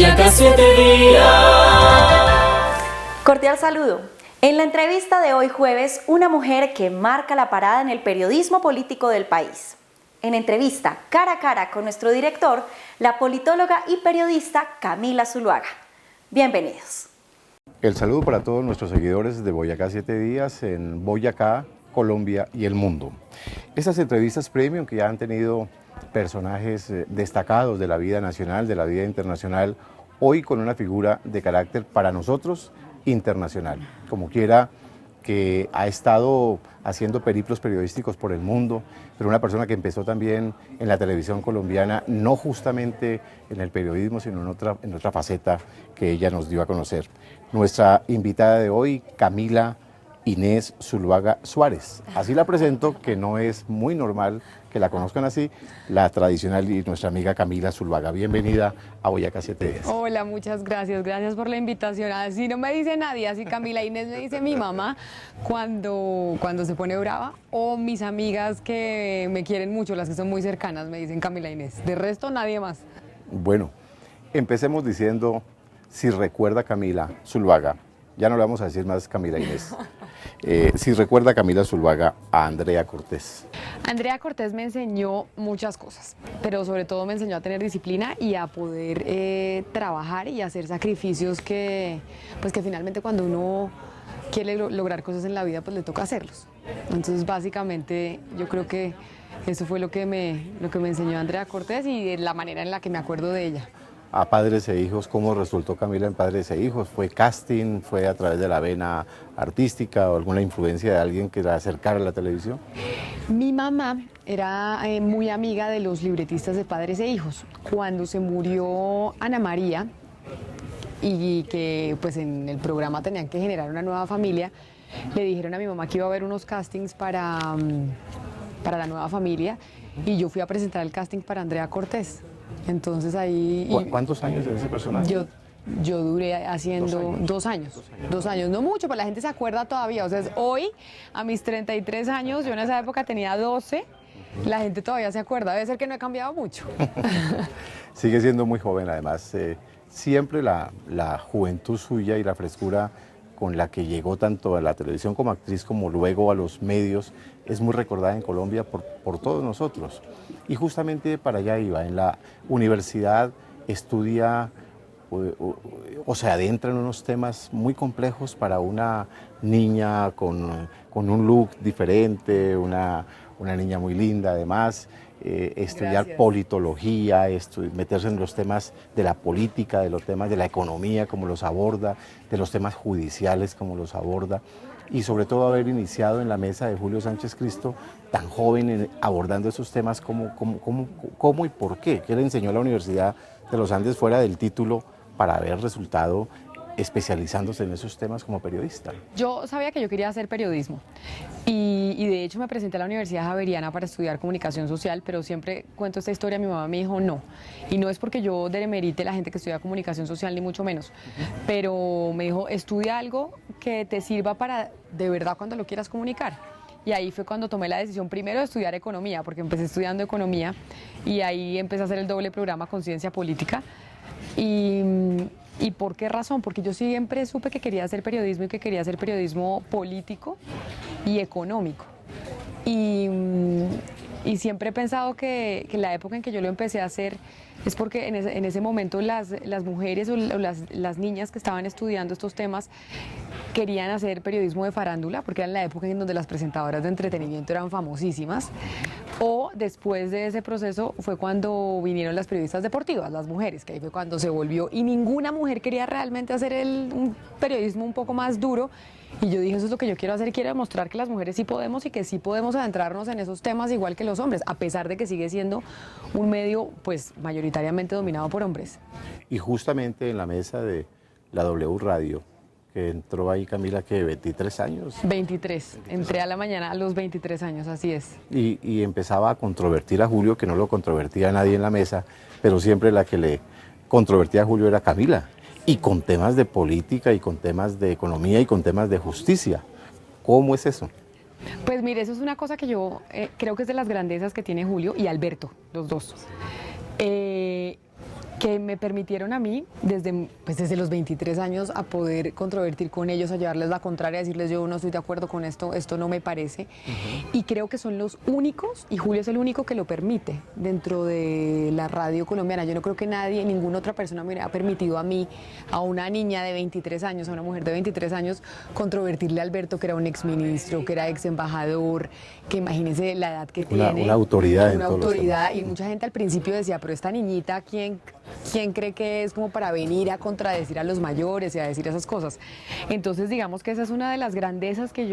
Boyacá 7 días. Cordial saludo. En la entrevista de hoy jueves, una mujer que marca la parada en el periodismo político del país. En entrevista cara a cara con nuestro director, la politóloga y periodista Camila Zuluaga. Bienvenidos. El saludo para todos nuestros seguidores de Boyacá 7 días en Boyacá, Colombia y el mundo. Estas entrevistas premium que ya han tenido personajes destacados de la vida nacional, de la vida internacional, hoy con una figura de carácter para nosotros internacional, como quiera, que ha estado haciendo periplos periodísticos por el mundo, pero una persona que empezó también en la televisión colombiana, no justamente en el periodismo, sino en otra faceta que ella nos dio a conocer. Nuestra invitada de hoy, Camila Inés Zuluaga Suárez. Así la presento, que no es muy normal que la conozcan así, la tradicional y nuestra amiga Camila Zuluaga. Bienvenida a Boyacá 7 días. Hola, muchas gracias, gracias por la invitación. Así no me dice nadie, así Camila Inés me dice mi mamá cuando se pone brava, o mis amigas que me quieren mucho, las que son muy cercanas, me dicen Camila Inés. De resto, nadie más. Bueno, empecemos diciendo, si recuerda Camila Zuluaga, ya no le vamos a decir más Camila Inés. Si recuerda Camila Zuluaga a Andrea Cortés. Andrea Cortés me enseñó muchas cosas, pero sobre todo me enseñó a tener disciplina y a poder trabajar y hacer sacrificios que finalmente cuando uno quiere lograr cosas en la vida, pues le toca hacerlos. Entonces básicamente yo creo que eso fue lo que me enseñó Andrea Cortés y la manera en la que me acuerdo de ella. A Padres e Hijos, ¿cómo resultó Camila en Padres e Hijos? ¿Fue casting? ¿Fue a través de la vena artística o alguna influencia de alguien que la acercara a la televisión? Mi mamá era muy amiga de los libretistas de Padres e Hijos. Cuando se murió Ana María y que pues en el programa tenían que generar una nueva familia, le dijeron a mi mamá que iba a haber unos castings para la nueva familia y yo fui a presentar el casting para Andrea Cortés. Entonces ahí... ¿Cuántos años de ese personaje? Yo duré haciendo 2 años. 2 años, no mucho, pero la gente se acuerda todavía. O sea, hoy, a mis 33 años, yo en esa época tenía 12, la gente todavía se acuerda. Debe ser que no he cambiado mucho. Sigue siendo muy joven, además. Siempre la juventud suya y la frescura con la que llegó tanto a la televisión como actriz, como luego a los medios, es muy recordada en Colombia por todos nosotros. Y justamente para allá iba. En la universidad estudia o se adentra en unos temas muy complejos para una niña con un look diferente, una niña muy linda además. Estudiar Gracias. politología, meterse en los temas de la política, de los temas de la economía, como los aborda, de los temas judiciales, como los aborda, y sobre todo haber iniciado en la mesa de Julio Sánchez Cristo, tan joven, abordando esos temas, cómo y por qué. ¿Qué le enseñó la Universidad de los Andes fuera del título para haber resultado especializándose en esos temas como periodista? Yo sabía que yo quería hacer periodismo y de hecho me presenté a la Universidad Javeriana para estudiar comunicación social, pero siempre cuento esta historia, mi mamá me dijo no. Y no es porque yo demerite la gente que estudia comunicación social, ni mucho menos, pero me dijo, estudia algo que te sirva para de verdad cuando lo quieras comunicar. Y ahí fue cuando tomé la decisión primero de estudiar economía, porque empecé estudiando economía y ahí empecé a hacer el doble programa Conciencia Política. ¿Y por qué razón? Porque yo siempre supe que quería hacer periodismo y que quería hacer periodismo político y económico. Y siempre he pensado que la época en que yo lo empecé a hacer es porque en ese momento las mujeres o las niñas que estaban estudiando estos temas querían hacer periodismo de farándula, porque era la época en donde las presentadoras de entretenimiento eran famosísimas. O después de ese proceso fue cuando vinieron las periodistas deportivas, las mujeres, que ahí fue cuando se volvió, y ninguna mujer quería realmente hacer un periodismo un poco más duro. Y yo dije, eso es lo que yo quiero hacer, quiero demostrar que las mujeres sí podemos y que sí podemos adentrarnos en esos temas igual que los hombres, a pesar de que sigue siendo un medio pues mayoritariamente dominado por hombres. Y justamente en la mesa de la W Radio, que entró ahí Camila, que 23 años. 23, entré a la mañana a los 23 años, así es. Y empezaba a controvertir a Julio, que no lo controvertía nadie en la mesa, pero siempre la que le controvertía a Julio era Camila. Y con temas de política, y con temas de economía, y con temas de justicia. ¿Cómo es eso? Pues mire, eso es una cosa que yo creo que es de las grandezas que tiene Julio y Alberto, los dos. que me permitieron a mí, desde los 23 años, a poder controvertir con ellos, a llevarles la contraria, a decirles yo no estoy de acuerdo con esto, esto no me parece. Y creo que son los únicos, y Julio es el único que lo permite dentro de la radio colombiana. Yo no creo que nadie, ninguna otra persona me hubiera permitido a mí, a una niña de 23 años, a una mujer de 23 años, controvertirle a Alberto, que era un exministro, que era ex embajador, que imagínense la edad que tiene. Una autoridad. Una autoridad, y mucha gente al principio decía, pero esta niñita, ¿quién cree que es como para venir a contradecir a los mayores y a decir esas cosas? Entonces digamos que esa es una de las grandezas que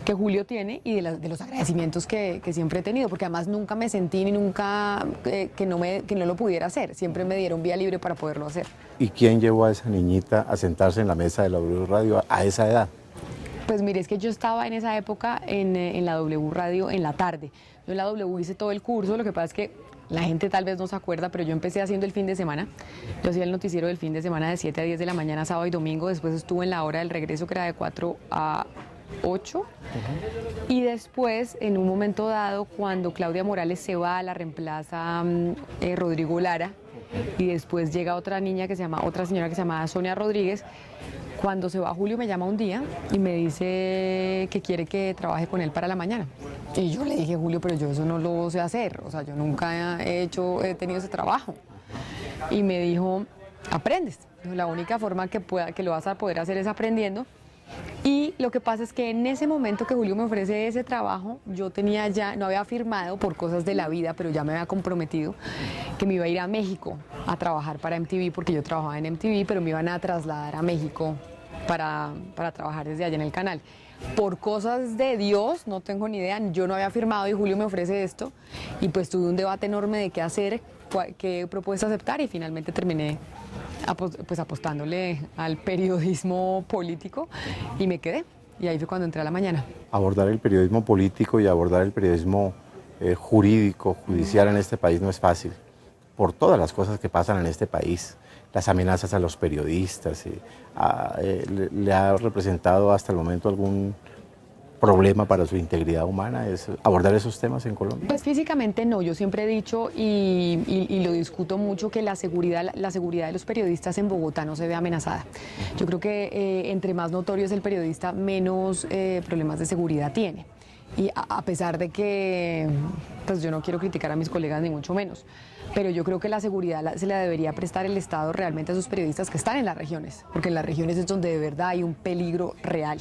que Julio tiene, y de los agradecimientos que siempre he tenido, porque además nunca me sentí ni nunca que no lo pudiera hacer, siempre me dieron vía libre para poderlo hacer. ¿Y quién llevó a esa niñita a sentarse en la mesa de la W Radio a esa edad? Pues mire, es que yo estaba en esa época en la W Radio en la tarde. Yo en la W hice todo el curso, lo que pasa es que la gente tal vez no se acuerda, pero yo empecé haciendo el fin de semana. Yo hacía el noticiero del fin de semana de 7 a 10 de la mañana, sábado y domingo. Después estuve en la hora del regreso, que era de 4 a 8. Y después, en un momento dado, cuando Claudia Morales se va, la reemplaza Rodrigo Lara. Y después llega otra señora que se llama Sonia Rodríguez. Cuando se va Julio me llama un día y me dice que quiere que trabaje con él para la mañana. Y yo le dije, Julio, pero yo eso no lo sé hacer, o sea, yo nunca he tenido ese trabajo. Y me dijo, aprendes. La única forma que lo vas a poder hacer es aprendiendo. Y lo que pasa es que en ese momento que Julio me ofrece ese trabajo, yo no había firmado por cosas de la vida, pero ya me había comprometido que me iba a ir a México a trabajar para MTV, porque yo trabajaba en MTV, pero me iban a trasladar a México para trabajar desde allá en el canal. Por cosas de Dios, no tengo ni idea, yo no había firmado y Julio me ofrece esto, y pues tuve un debate enorme de qué hacer, qué propuesta aceptar, y finalmente terminé pues apostándole al periodismo político y me quedé. Y ahí fue cuando entré a la mañana. Abordar el periodismo político y abordar el periodismo jurídico, judicial en este país no es fácil, por todas las cosas que pasan en este país. Las amenazas a los periodistas, ¿le ha representado hasta el momento algún problema para su integridad humana es abordar esos temas en Colombia? Pues físicamente no, yo siempre he dicho y lo discuto mucho, que la seguridad de los periodistas en Bogotá no se ve amenazada. Yo creo que entre más notorio es el periodista, menos problemas de seguridad tiene. Y a pesar de que, pues yo no quiero criticar a mis colegas ni mucho menos, pero yo creo que la seguridad se la debería prestar el Estado realmente a esos periodistas que están en las regiones, porque en las regiones es donde de verdad hay un peligro real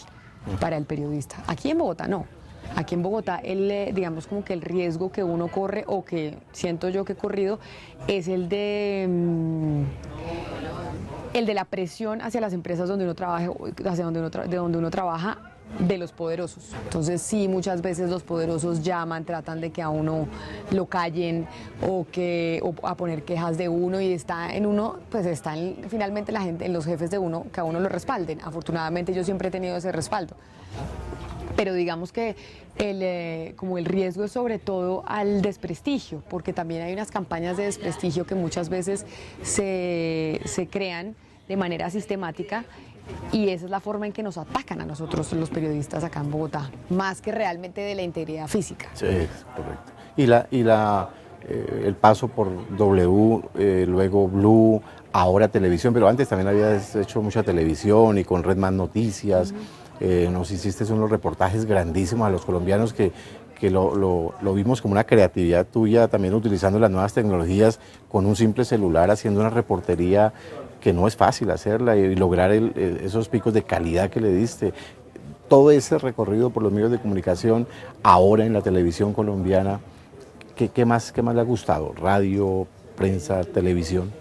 para el periodista. Aquí en Bogotá no. Aquí en Bogotá, digamos como que el riesgo que uno corre, o que siento yo que he corrido, es el de la presión hacia las empresas donde uno trabaja, de donde uno trabaja, de los poderosos. Entonces sí, muchas veces los poderosos llaman, tratan de que a uno lo callen o a poner quejas de uno, y está en uno, pues finalmente la gente, en los jefes de uno, que a uno lo respalden. Afortunadamente yo siempre he tenido ese respaldo. Pero digamos que como el riesgo es sobre todo al desprestigio, porque también hay unas campañas de desprestigio que muchas veces se crean de manera sistemática, y esa es la forma en que nos atacan a nosotros los periodistas acá en Bogotá, más que realmente de la integridad física. Sí, es correcto. Y el paso por W, luego Blue, ahora televisión, pero antes también habías hecho mucha televisión y con Red Más Noticias. Nos hiciste unos reportajes grandísimos a los colombianos que lo vimos como una creatividad tuya, también utilizando las nuevas tecnologías, con un simple celular, haciendo una reportería que no es fácil hacerla, y lograr esos picos de calidad que le diste. Todo ese recorrido por los medios de comunicación, ahora en la televisión colombiana, ¿qué más le ha gustado? ¿Radio, prensa, televisión?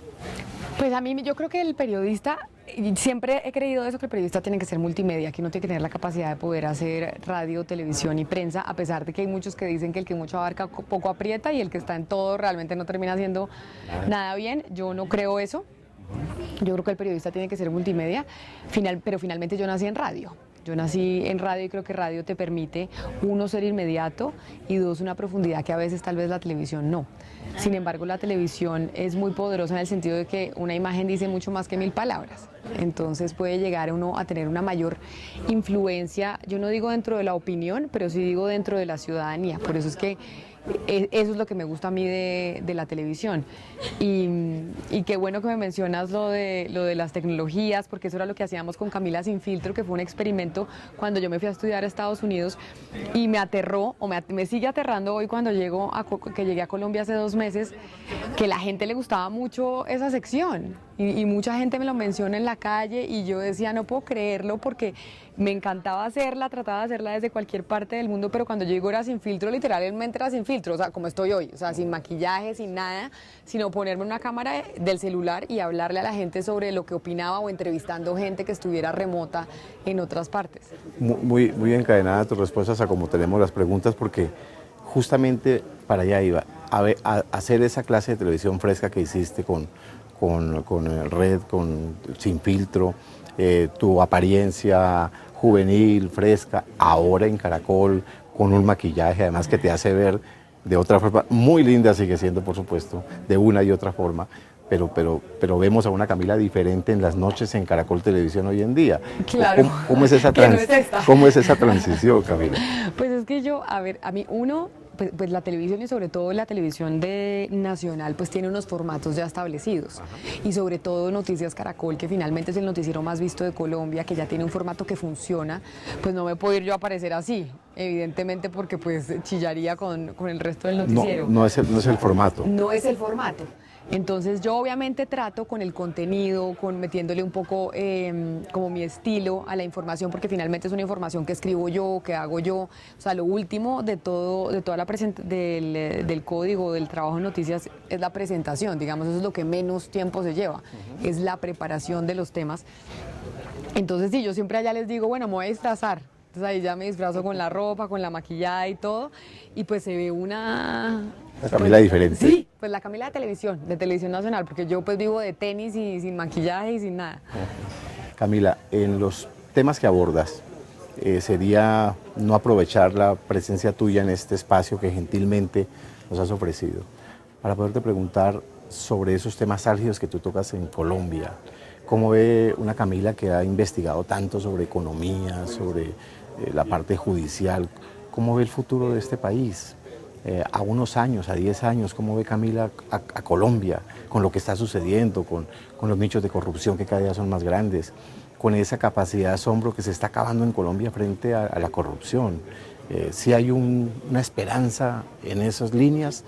Pues a mí, yo creo que el periodista, y siempre he creído eso, que el periodista tiene que ser multimedia, que uno tiene que tener la capacidad de poder hacer radio, televisión y prensa, a pesar de que hay muchos que dicen que el que mucho abarca poco aprieta, y el que está en todo realmente no termina haciendo nada bien. Yo no creo eso. Yo creo que el periodista tiene que ser multimedia, pero finalmente yo nací en radio. Yo nací en radio y creo que radio te permite, uno, ser inmediato, y dos, una profundidad que a veces tal vez la televisión no. Sin embargo, la televisión es muy poderosa en el sentido de que una imagen dice mucho más que 1000 palabras. Entonces puede llegar uno a tener una mayor influencia, yo no digo dentro de la opinión, pero sí digo dentro de la ciudadanía. Por eso es que Eso es lo que me gusta a mí de la televisión. Y qué bueno que me mencionas lo de las tecnologías, porque eso era lo que hacíamos con Camila Sin Filtro, que fue un experimento cuando yo me fui a estudiar a Estados Unidos, y me aterró, o me sigue aterrando hoy cuando que llegué a Colombia hace 2 meses, que la gente le gustaba mucho esa sección. Y mucha gente me lo menciona en la calle y yo decía, no puedo creerlo, porque me encantaba hacerla, trataba de hacerla desde cualquier parte del mundo, pero cuando yo digo era sin filtro, literalmente era sin filtro, o sea, como estoy hoy, o sea, sin maquillaje, sin nada, sino ponerme una cámara del celular y hablarle a la gente sobre lo que opinaba, o entrevistando gente que estuviera remota en otras partes. Muy encadenada tus respuestas a cómo tenemos las preguntas, porque justamente para allá iba, a hacer esa clase de televisión fresca que hiciste con el Red, con Sin Filtro, tu apariencia juvenil, fresca, ahora en Caracol, con un maquillaje además que te hace ver de otra forma, muy linda sigue siendo, por supuesto, de una y otra forma, pero vemos a una Camila diferente en las noches en Caracol Televisión hoy en día. Claro. ¿Cómo es esa ¿Cómo es esa transición, Camila? Pues es que a mí pues la televisión, y sobre todo la televisión nacional, pues tiene unos formatos ya establecidos. Ajá. Y sobre todo Noticias Caracol, que finalmente es el noticiero más visto de Colombia, que ya tiene un formato que funciona, pues no me puedo ir yo a aparecer así, evidentemente, porque pues chillaría con el resto del noticiero. No es el formato. No es el formato. Entonces yo obviamente trato con el contenido, metiéndole un poco como mi estilo a la información, porque finalmente es una información que escribo yo, que hago yo. O sea, lo último de toda la del código del trabajo en noticias es la presentación, digamos, eso es lo que menos tiempo se lleva, es la preparación de los temas. Entonces sí, yo siempre allá les digo, bueno, me voy a disfrazar. Entonces ahí ya me disfrazo con la ropa, con la maquillada y todo, y pues se ve una Camila diferente. Sí, pues la Camila de televisión nacional, porque yo pues vivo de tenis y sin maquillaje y sin nada. Camila, en los temas que abordas, sería no aprovechar la presencia tuya en este espacio que gentilmente nos has ofrecido, para poderte preguntar sobre esos temas álgidos que tú tocas en Colombia. ¿Cómo ve una Camila que ha investigado tanto sobre economía, sobre la parte judicial? ¿Cómo ve el futuro de este país? A unos años, a 10 años, ¿cómo ve Camila a Colombia con lo que está sucediendo, con los nichos de corrupción que cada día son más grandes, con esa capacidad de asombro que se está acabando en Colombia frente a la corrupción? ¿Sí hay una esperanza en esas líneas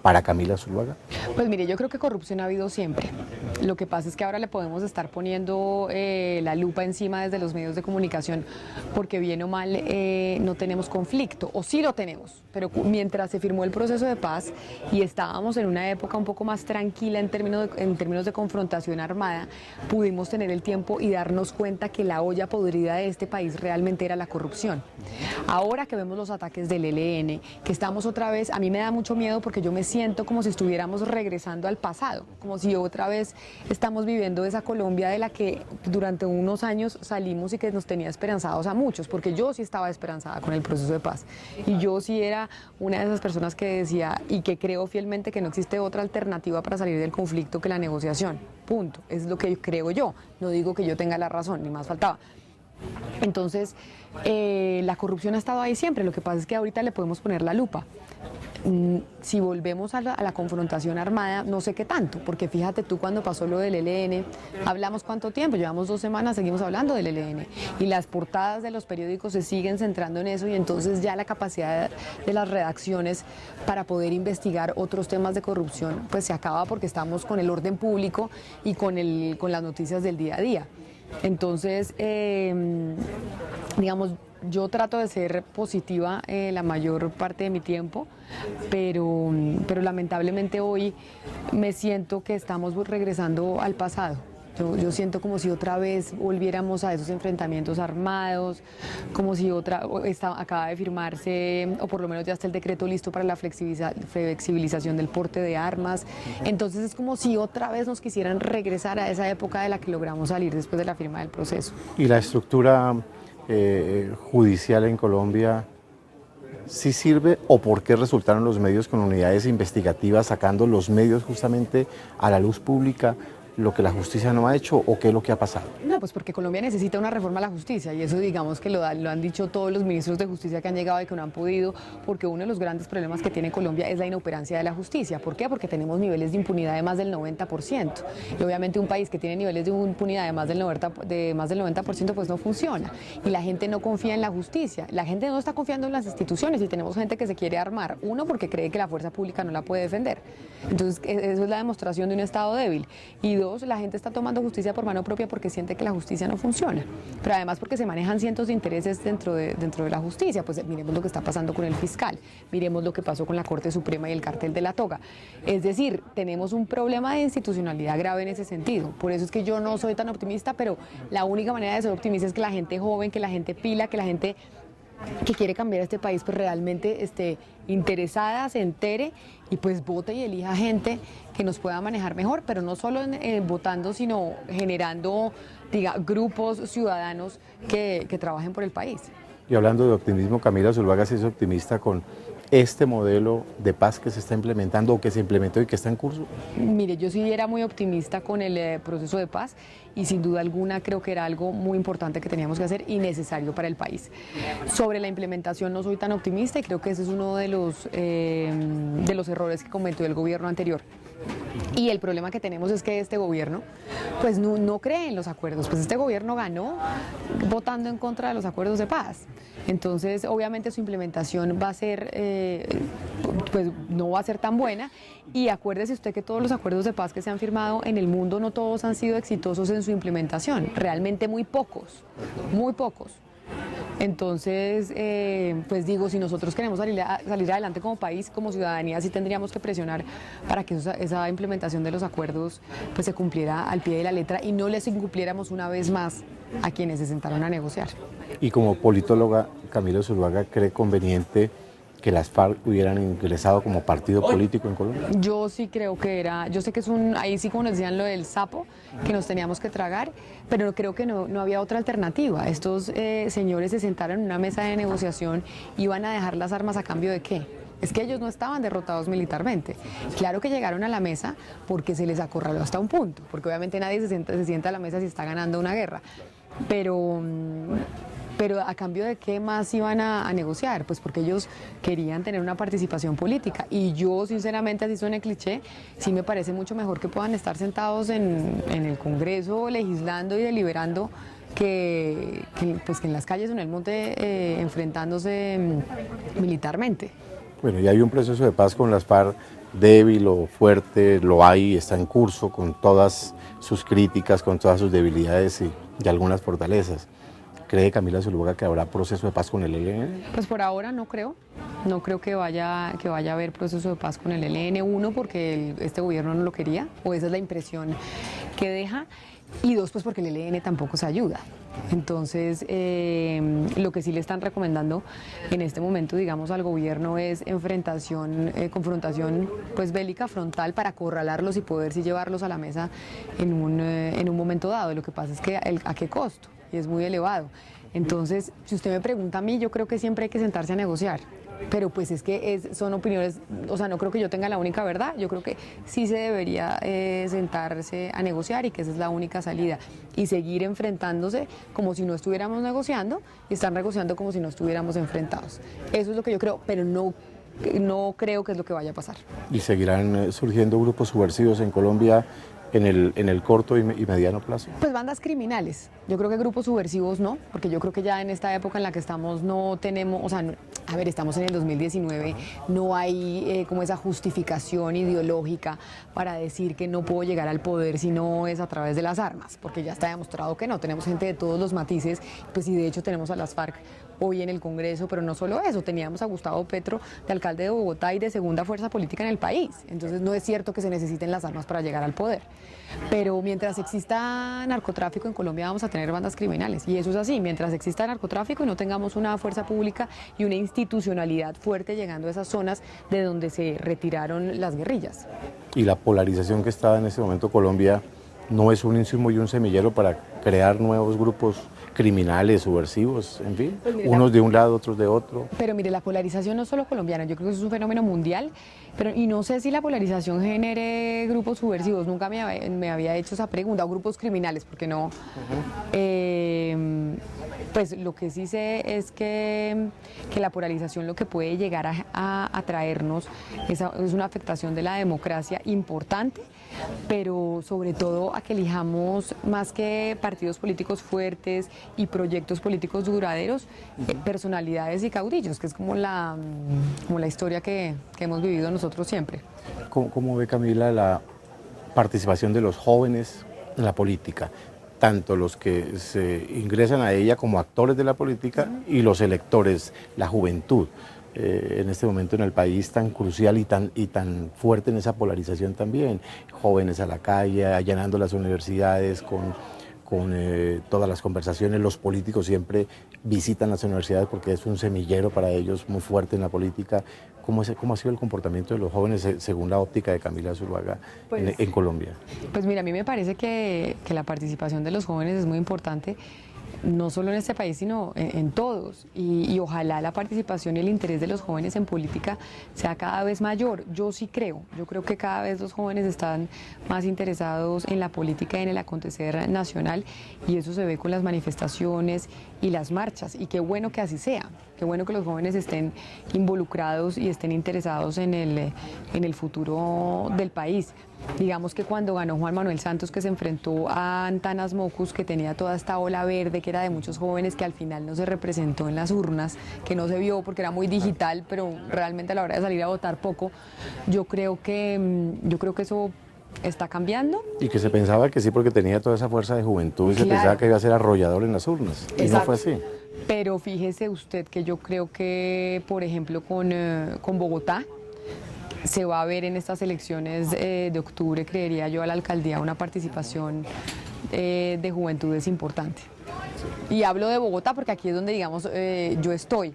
para Camila Zuluaga? Pues mire, yo creo que corrupción ha habido siempre. Lo que pasa es que ahora le podemos estar poniendo la lupa encima desde los medios de comunicación, porque bien o mal no tenemos conflicto, o sí lo tenemos, pero mientras se firmó el proceso de paz y estábamos en una época un poco más tranquila en términos de confrontación armada, pudimos tener el tiempo y darnos cuenta que la olla podrida de este país realmente era la corrupción. Ahora que vemos los ataques del ELN, que estamos otra vez, a mí me da mucho miedo, porque yo me siento como si estuviéramos regresando al pasado, como si otra vez estamos viviendo esa Colombia de la que durante unos años salimos y que nos tenía esperanzados a muchos, porque yo sí estaba esperanzada con el proceso de paz y yo sí era una de esas personas que decía y que creo fielmente que no existe otra alternativa para salir del conflicto que la negociación, punto, es lo que creo yo, no digo que yo tenga la razón, ni más faltaba. Entonces, la corrupción ha estado ahí siempre, lo que pasa es que ahorita le podemos poner la lupa. Si volvemos a la confrontación armada, no sé qué tanto, porque fíjate tú, cuando pasó lo del ELN, hablamos cuánto tiempo, llevamos 2 semanas, seguimos hablando del ELN, y las portadas de los periódicos se siguen centrando en eso, y entonces ya la capacidad de las redacciones para poder investigar otros temas de corrupción pues se acaba, porque estamos con el orden público y con las noticias del día a día. Entonces, digamos, yo trato de ser positiva la mayor parte de mi tiempo, pero lamentablemente hoy me siento que estamos regresando al pasado. Yo siento como si otra vez volviéramos a esos enfrentamientos armados, como si acaba de firmarse, o por lo menos ya está el decreto listo para la flexibilización del porte de armas. Entonces es como si otra vez nos quisieran regresar a esa época de la que logramos salir después de la firma del proceso. ¿Y la estructura judicial en Colombia sí sirve, o por qué resultaron los medios con unidades investigativas sacando los medios justamente a la luz pública lo que la justicia no ha hecho o qué es lo que ha pasado? No, pues porque Colombia necesita una reforma a la justicia y eso digamos que lo han dicho todos los ministros de justicia que han llegado y que no han podido, porque uno de los grandes problemas que tiene Colombia es la inoperancia de la justicia. ¿Por qué? Porque tenemos niveles de impunidad de más del 90%. Y obviamente un país que tiene niveles de impunidad de más del 90% pues no funciona. Y la gente no confía en la justicia, la gente no está confiando en las instituciones y tenemos gente que se quiere armar. Uno, porque cree que la fuerza pública no la puede defender. Entonces, eso es la demostración de un Estado débil. Y dos, la gente está tomando justicia por mano propia porque siente que la justicia no funciona. Pero además porque se manejan cientos de intereses dentro de la justicia. Pues miremos lo que está pasando con el fiscal, miremos lo que pasó con la Corte Suprema y el cartel de la toga. Es decir, tenemos un problema de institucionalidad grave en ese sentido. Por eso es que yo no soy tan optimista, pero la única manera de ser optimista es que la gente joven, que la gente pila, que la gente que quiere cambiar este país, pues realmente esté interesada, se entere y pues vote y elija gente que nos pueda manejar mejor, pero no solo votando, sino generando grupos ciudadanos que trabajen por el país. Y hablando de optimismo, Camila Zuluaga, ¿sí es optimista con este modelo de paz que se está implementando o que se implementó y que está en curso? Mire, yo sí era muy optimista con el proceso de paz y sin duda alguna creo que era algo muy importante que teníamos que hacer y necesario para el país. Sobre la implementación no soy tan optimista y creo que ese es uno de los errores que cometió el gobierno anterior. Y el problema que tenemos es que este gobierno pues no cree en los acuerdos, pues este gobierno ganó votando en contra de los acuerdos de paz. Entonces obviamente su implementación va a ser, pues no va a ser tan buena y acuérdese usted que todos los acuerdos de paz que se han firmado en el mundo no todos han sido exitosos en su implementación, realmente muy pocos, muy pocos. Entonces, pues digo, si nosotros queremos salir adelante como país, como ciudadanía, sí tendríamos que presionar para que esa implementación de los acuerdos pues se cumpliera al pie de la letra y no les incumpliéramos una vez más a quienes se sentaron a negociar. Y como politóloga, Camila Zuluaga, ¿cree conveniente que las FARC hubieran ingresado como partido político en Colombia? Yo sí creo que yo sé que ahí sí como nos decían lo del sapo, que nos teníamos que tragar, pero creo que no había otra alternativa. Estos señores se sentaron en una mesa de negociación y iban a dejar las armas a cambio de ¿qué? Es que ellos no estaban derrotados militarmente. Claro que llegaron a la mesa porque se les acorraló hasta un punto, porque obviamente nadie se sienta a la mesa si está ganando una guerra, pero a cambio de qué más iban a negociar, pues porque ellos querían tener una participación política y yo sinceramente, así suena cliché, sí me parece mucho mejor que puedan estar sentados en el Congreso legislando y deliberando que en las calles o en el monte enfrentándose militarmente. Bueno, y hay un proceso de paz con las FARC débil o fuerte, lo hay, está en curso con todas sus críticas, con todas sus debilidades y algunas fortalezas. ¿Cree Camila Zuluaga que habrá proceso de paz con el ELN? Pues por ahora no creo que vaya a haber proceso de paz con el ELN, uno porque este gobierno no lo quería, o esa es la impresión que deja, y dos pues porque el ELN tampoco se ayuda. Entonces lo que sí le están recomendando en este momento, digamos, al gobierno es confrontación pues bélica frontal para acorralarlos y poder sí llevarlos a la mesa en un momento dado. Lo que pasa es que ¿a qué costo? Y es muy elevado. Entonces, si usted me pregunta a mí, yo creo que siempre hay que sentarse a negociar. Pero pues es que son opiniones, o sea, no creo que yo tenga la única verdad, yo creo que sí se debería sentarse a negociar y que esa es la única salida. Y seguir enfrentándose como si no estuviéramos negociando y estar negociando como si no estuviéramos enfrentados. Eso es lo que yo creo, pero no creo que es lo que vaya a pasar. ¿Y seguirán surgiendo grupos subversivos en Colombia en el corto y mediano plazo? Pues bandas criminales. Yo creo que grupos subversivos no, porque yo creo que ya en esta época en la que estamos no tenemos, o sea, estamos en el 2019, no hay como esa justificación ideológica para decir que no puedo llegar al poder si no es a través de las armas, porque ya está demostrado que no, tenemos gente de todos los matices, pues y de hecho tenemos a las FARC hoy en el Congreso, pero no solo eso, teníamos a Gustavo Petro de alcalde de Bogotá y de segunda fuerza política en el país, entonces no es cierto que se necesiten las armas para llegar al poder, pero mientras exista narcotráfico en Colombia vamos a tener bandas criminales, y eso es así, mientras exista narcotráfico y no tengamos una fuerza pública y una institucionalidad fuerte llegando a esas zonas de donde se retiraron las guerrillas. Y la polarización que está en este momento Colombia no es un insumo y un semillero para crear nuevos grupos criminales, subversivos, en fin, Pues mire, unos de un lado, otros de otro. Pero mire, la polarización no es solo colombiana, yo creo que eso es un fenómeno mundial, y no sé si la polarización genere grupos subversivos, nunca me había hecho esa pregunta, o grupos criminales, porque no. Pues lo que sí sé es que la polarización lo que puede llegar a traernos es una afectación de la democracia importante, pero sobre todo a que elijamos más que partidos políticos fuertes y proyectos políticos duraderos, personalidades y caudillos, que es como la historia que hemos vivido nosotros siempre. ¿Cómo ve, Camila, la participación de los jóvenes en la política? Tanto los que se ingresan a ella como actores de la política y los electores, la juventud, en este momento en el país tan crucial y tan fuerte en esa polarización también. Jóvenes a la calle, allanando las universidades con todas las conversaciones. Los políticos siempre visitan las universidades porque es un semillero para ellos muy fuerte en la política. ¿Cómo ha sido el comportamiento de los jóvenes según la óptica de Camila Zuluaga en Colombia? Pues mira, a mí me parece que la participación de los jóvenes es muy importante, no solo en este país, sino en todos. Y ojalá la participación y el interés de los jóvenes en política sea cada vez mayor. Yo creo que cada vez los jóvenes están más interesados en la política y en el acontecer nacional, y eso se ve con las manifestaciones y las marchas. Y qué bueno que así sea, qué bueno que los jóvenes estén involucrados y estén interesados en el futuro del país. Digamos que cuando ganó Juan Manuel Santos, que se enfrentó a Antanas Mocus, que tenía toda esta ola verde, que era de muchos jóvenes, que al final no se representó en las urnas, que no se vio porque era muy digital, pero realmente a la hora de salir a votar poco, yo creo que eso está cambiando. Y que se pensaba que sí, porque tenía toda esa fuerza de juventud, y se pensaba que iba a ser arrollador en las urnas. Exacto. Y no fue así. Pero fíjese usted que yo creo que, por ejemplo, con Bogotá, se va a ver en estas elecciones de octubre, creería yo, a la alcaldía una participación de juventudes importante. Y hablo de Bogotá porque aquí es donde, digamos, yo estoy.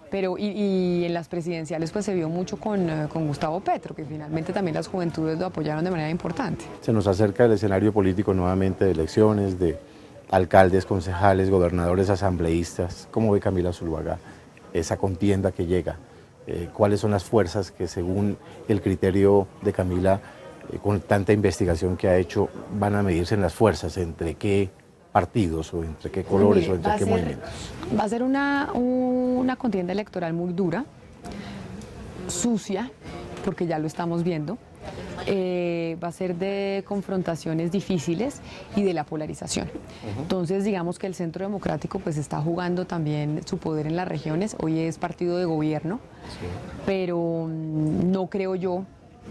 Pero y en las presidenciales pues se vio mucho con Gustavo Petro, que finalmente también las juventudes lo apoyaron de manera importante. Se nos acerca el escenario político nuevamente de elecciones, de alcaldes, concejales, gobernadores, asambleístas. ¿Cómo ve Camila Zuluaga esa contienda que llega? ¿Cuáles son las fuerzas que, según el criterio de Camila, con tanta investigación que ha hecho, van a medirse en las fuerzas? ¿Entre qué partidos o entre qué colores o entre qué movimientos? Va a ser una contienda electoral muy dura, sucia, porque ya lo estamos viendo. Va a ser de confrontaciones difíciles y de la polarización. Entonces, digamos que el Centro Democrático pues está jugando también su poder en las regiones. Hoy es partido de gobierno, pero no creo yo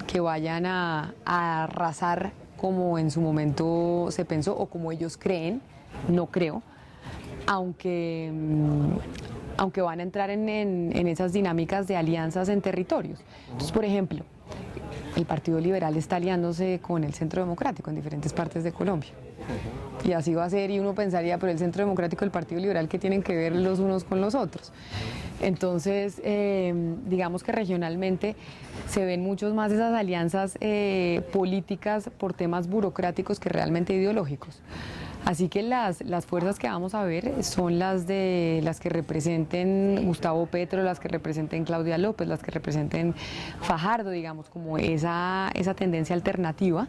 que vayan a arrasar como en su momento se pensó o como ellos creen. No creo, aunque van a entrar en esas dinámicas de alianzas en territorios. Entonces, por ejemplo, el Partido Liberal está aliándose con el Centro Democrático en diferentes partes de Colombia. Y así va a ser, y uno pensaría, pero el Centro Democrático y el Partido Liberal, ¿qué tienen que ver los unos con los otros? Entonces, digamos que regionalmente se ven muchos más esas alianzas políticas por temas burocráticos que realmente ideológicos. Así que las fuerzas que vamos a ver son las que representen Gustavo Petro, las que representen Claudia López, las que representen Fajardo, digamos, como esa tendencia alternativa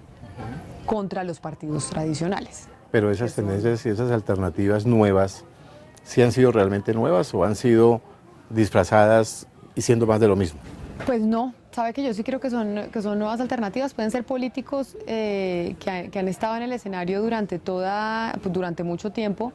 contra los partidos tradicionales. Pero esas tendencias y esas alternativas nuevas, ¿sí han sido realmente nuevas o han sido disfrazadas y siendo más de lo mismo? Pues no, sabe que yo sí creo que son nuevas alternativas, pueden ser políticos que han estado en el escenario durante mucho tiempo,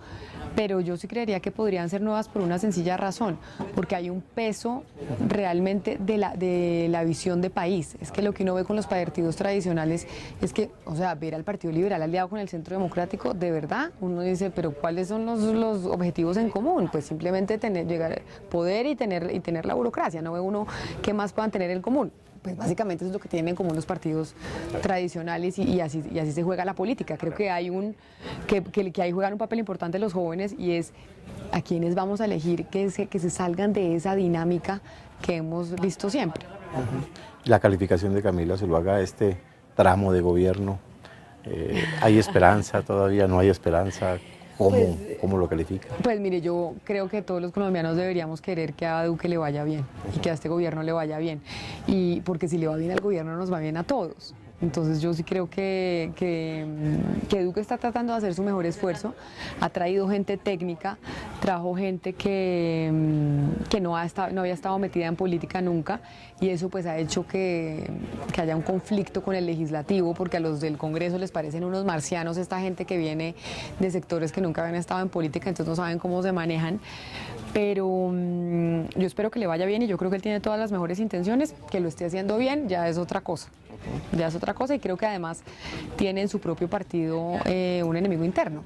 pero yo sí creería que podrían ser nuevas por una sencilla razón, porque hay un peso realmente de la visión de país. Es que lo que uno ve con los partidos tradicionales es que, o sea, ver al Partido Liberal aliado con el Centro Democrático, de verdad, uno dice, pero ¿cuáles son los objetivos en común? Pues simplemente llegar poder y tener la burocracia, no ve uno qué más puedan tener en común. Pues básicamente eso es lo que tienen en común los partidos tradicionales y así se juega la política. Creo que ahí juegan un papel importante los jóvenes, y es a quienes vamos a elegir que se salgan de esa dinámica que hemos visto siempre. La calificación de Camila Zuluaga a este tramo de gobierno, ¿hay esperanza todavía? ¿No hay esperanza? ¿Cómo lo califica? Pues mire, yo creo que todos los colombianos deberíamos querer que a Duque le vaya bien y que a este gobierno le vaya bien. Y porque si le va bien al gobierno, nos va bien a todos. Entonces yo sí creo que Duque está tratando de hacer su mejor esfuerzo. Ha traído gente técnica, trajo gente que no había estado metida en política nunca, y eso pues ha hecho que haya un conflicto con el legislativo, porque a los del Congreso les parecen unos marcianos esta gente que viene de sectores que nunca habían estado en política, entonces no saben cómo se manejan. Pero yo espero que le vaya bien y yo creo que él tiene todas las mejores intenciones. Que lo esté haciendo bien ya es otra cosa. Ya es otra cosa, y creo que además tiene en su propio partido un enemigo interno.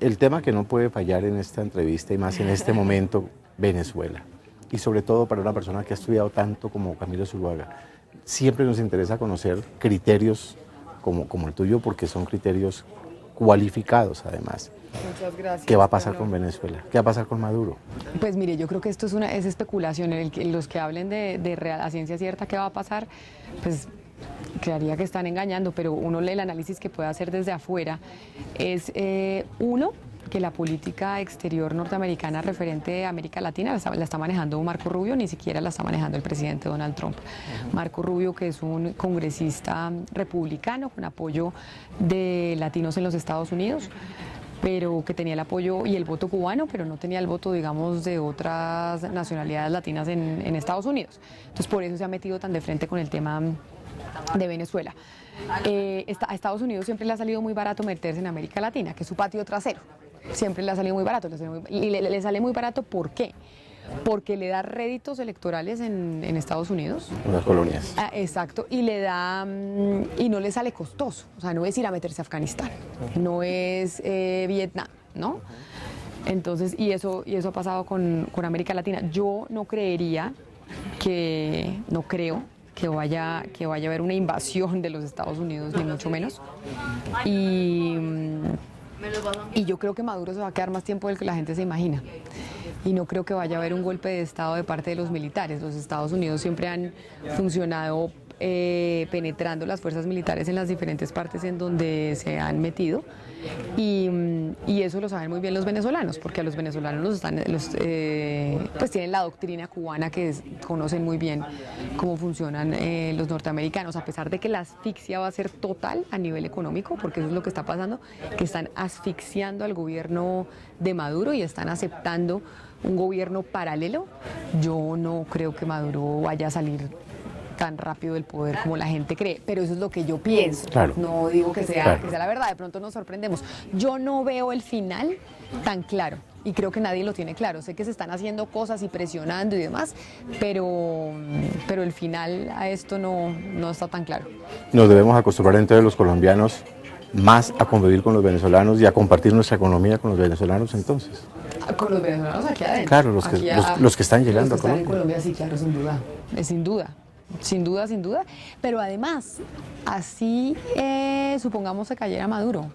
El tema que no puede fallar en esta entrevista y más en este momento, Venezuela. Y sobre todo para una persona que ha estudiado tanto como Camilo Zuluaga. Siempre nos interesa conocer criterios como el tuyo, porque son criterios cualificados además. Muchas gracias. ¿Qué va a pasar con Venezuela? ¿Qué va a pasar con Maduro? Pues mire, yo creo que esto es especulación. Los que hablen de real, a ciencia cierta qué va a pasar, pues creería que están engañando, pero uno lee el análisis que puede hacer desde afuera. Es uno, que la política exterior norteamericana referente a América Latina la está manejando Marco Rubio, ni siquiera la está manejando el presidente Donald Trump. Marco Rubio, que es un congresista republicano con apoyo de latinos en los Estados Unidos, pero que tenía el apoyo y el voto cubano, pero no tenía el voto, digamos, de otras nacionalidades latinas en Estados Unidos. Entonces, por eso se ha metido tan de frente con el tema de Venezuela. A Estados Unidos siempre le ha salido muy barato meterse en América Latina, que es su patio trasero. Siempre le ha salido muy barato. Le sale muy barato, ¿por qué? Porque le da réditos electorales en Estados Unidos. Unas colonias. Exacto, y y no le sale costoso. O sea, no es ir a meterse a Afganistán, no es Vietnam, ¿no? Entonces, y eso ha pasado con América Latina. Yo no creo que vaya a haber una invasión de los Estados Unidos, ni mucho menos. Y yo creo que Maduro se va a quedar más tiempo del que la gente se imagina. Y no creo que vaya a haber un golpe de Estado de parte de los militares. Los Estados Unidos siempre han funcionado penetrando las fuerzas militares en las diferentes partes en donde se han metido, y eso lo saben muy bien los venezolanos, porque a los venezolanos pues tienen la doctrina cubana conocen muy bien cómo funcionan los norteamericanos, a pesar de que la asfixia va a ser total a nivel económico, porque eso es lo que está pasando, que están asfixiando al gobierno de Maduro y están aceptando un gobierno paralelo. Yo no creo que Maduro vaya a salir tan rápido del poder como la gente cree, pero eso es lo que yo pienso. Claro. No digo que sea, Claro. que sea la verdad, de pronto nos sorprendemos. Yo no veo el final tan claro y creo que nadie lo tiene claro. Sé que se están haciendo cosas y presionando y demás, pero el final a esto no está tan claro. Nos debemos acostumbrar entonces los colombianos más a convivir con los venezolanos y a compartir nuestra economía con los venezolanos entonces. Con los venezolanos aquí adentro. Claro, los que están llegando los que a están en Colombia, sí, claro, sin duda. Sin duda. Sin duda, pero además, así supongamos se cayera Maduro,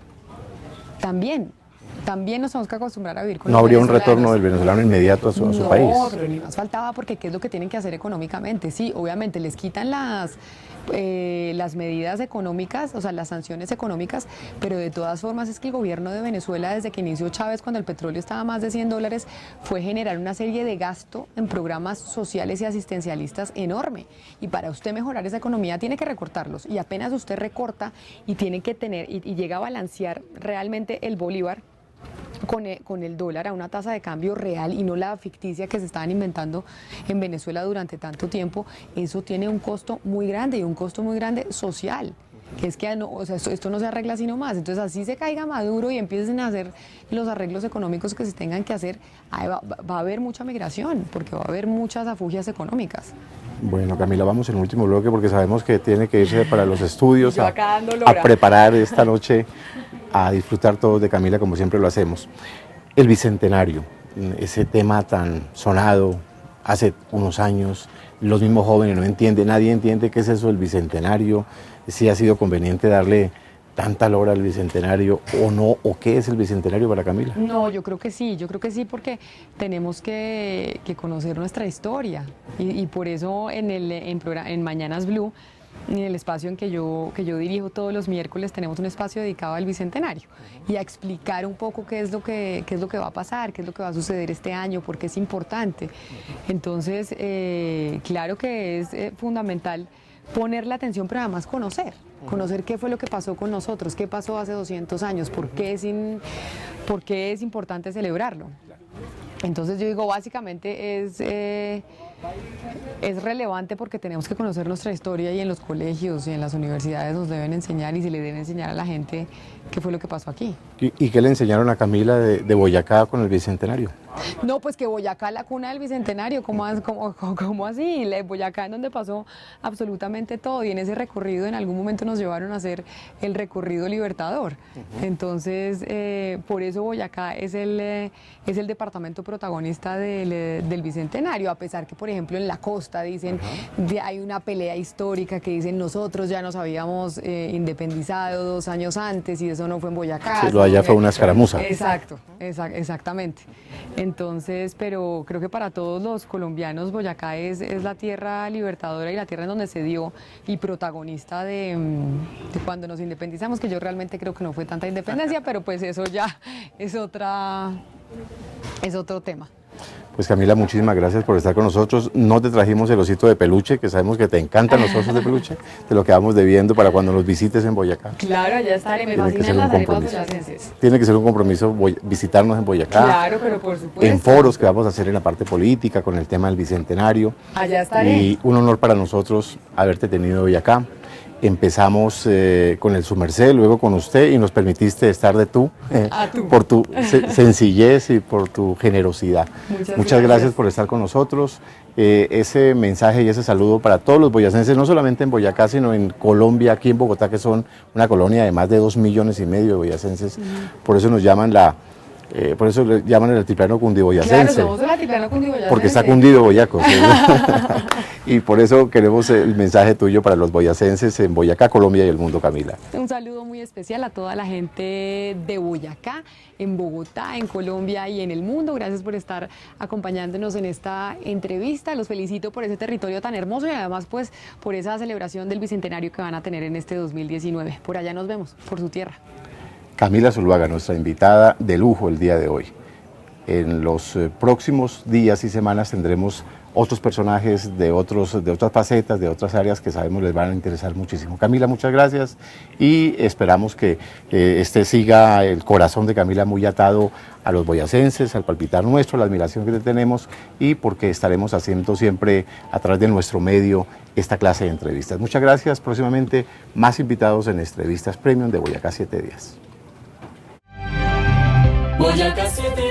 también nos tenemos que acostumbrar a vivir con No los habría un venezolanos. retorno del venezolano inmediato a su país. No, pero ni más faltaba, porque ¿qué es lo que tienen que hacer económicamente? Sí, obviamente les quitan las medidas económicas, o sea, las sanciones económicas, pero de todas formas es que el gobierno de Venezuela, desde que inició Chávez, cuando el petróleo estaba a más de $100, fue generar una serie de gasto en programas sociales y asistencialistas enorme. Y para usted mejorar esa economía tiene que recortarlos. Y apenas usted recorta y tiene que tener, y llega a balancear realmente el bolívar con el dólar a una tasa de cambio real y no la ficticia que se estaban inventando en Venezuela durante tanto tiempo, eso tiene un costo muy grande, y un costo muy grande social, que es que no, o sea, esto no se arregla así nomás. Entonces, así se caiga Maduro y empiecen a hacer los arreglos económicos que se tengan que hacer, ahí va a haber mucha migración, porque va a haber muchas afugias económicas. Bueno, Camila, vamos en el último bloque porque sabemos que tiene que irse para los estudios Yo acá dando lora. a preparar esta noche, a disfrutar todos de Camila como siempre lo hacemos. El Bicentenario, ese tema tan sonado hace unos años, los mismos jóvenes no entienden, nadie entiende qué es eso del Bicentenario, si ha sido conveniente darle tanta lora al Bicentenario o no, o qué es el Bicentenario para Camila. No, yo creo que sí, porque tenemos que conocer nuestra historia, y por eso en Mañanas Blue en el espacio en que yo dirijo todos los miércoles, tenemos un espacio dedicado al Bicentenario y a explicar un poco qué es lo que va a pasar, qué es lo que va a suceder este año, por qué es importante. Entonces, claro que es fundamental poner la atención, pero además conocer qué fue lo que pasó con nosotros, qué pasó hace 200 años, por qué es importante celebrarlo. Entonces yo digo, básicamente es relevante porque tenemos que conocer nuestra historia y en los colegios y en las universidades nos deben enseñar y se le debe enseñar a la gente qué fue lo que pasó aquí. ¿Y qué le enseñaron a Camila de Boyacá con el Bicentenario? No, pues que Boyacá es la cuna del Bicentenario, ¿cómo así? Boyacá es donde pasó absolutamente todo y en ese recorrido en algún momento nos llevaron a hacer el recorrido libertador. Entonces, por eso Boyacá es el departamento protagonista del Bicentenario, a pesar que, por ejemplo, en la costa dicen, hay una pelea histórica que dicen nosotros ya nos habíamos independizado 2 años antes y eso no fue en Boyacá. Sí, lo de allá fue una escaramuza. Exactamente. Entonces, pero creo que para todos los colombianos Boyacá es la tierra libertadora y la tierra en donde se dio y protagonista de cuando nos independizamos, que yo realmente creo que no fue tanta independencia, pero pues eso ya es otro tema. Pues Camila, muchísimas gracias por estar con nosotros. No te trajimos el osito de peluche, que sabemos que te encantan los osos de peluche. Te lo quedamos debiendo para cuando nos visites en Boyacá. Claro, allá estaré. Me fascinan las arepas boyacenses. Tiene que ser un compromiso visitarnos en Boyacá. Claro, pero por supuesto. En foros que vamos a hacer en la parte política, con el tema del Bicentenario. Allá estaré. Y un honor para nosotros haberte tenido hoy acá. Empezamos con el Su Merced, luego con usted y nos permitiste estar de tú, por tu sencillez y por tu generosidad. Muchas gracias por estar con nosotros. Ese mensaje y ese saludo para todos los boyacenses, no solamente en Boyacá, sino en Colombia, aquí en Bogotá, que son una colonia de más de 2,5 millones de boyacenses. Por eso nos llaman por eso le llaman el altiplano cundiboyacense. Claro, somos el altiplano cundiboyacense. Porque está cundido Boyaco. ¿Sí? Y por eso queremos el mensaje tuyo para los boyacenses en Boyacá, Colombia y el mundo, Camila. Un saludo muy especial a toda la gente de Boyacá, en Bogotá, en Colombia y en el mundo. Gracias por estar acompañándonos en esta entrevista. Los felicito por ese territorio tan hermoso y además pues por esa celebración del Bicentenario que van a tener en este 2019. Por allá nos vemos, por su tierra. Camila Zuluaga, nuestra invitada de lujo el día de hoy. En los próximos días y semanas tendremos otros personajes de otras facetas, de otras áreas que sabemos les van a interesar muchísimo. Camila, muchas gracias y esperamos que siga el corazón de Camila muy atado a los boyacenses, al palpitar nuestro, la admiración que te tenemos y porque estaremos haciendo siempre a través de nuestro medio esta clase de entrevistas. Muchas gracias. Próximamente más invitados en Entrevistas Premium de Boyacá 7 Días. Boyacá 7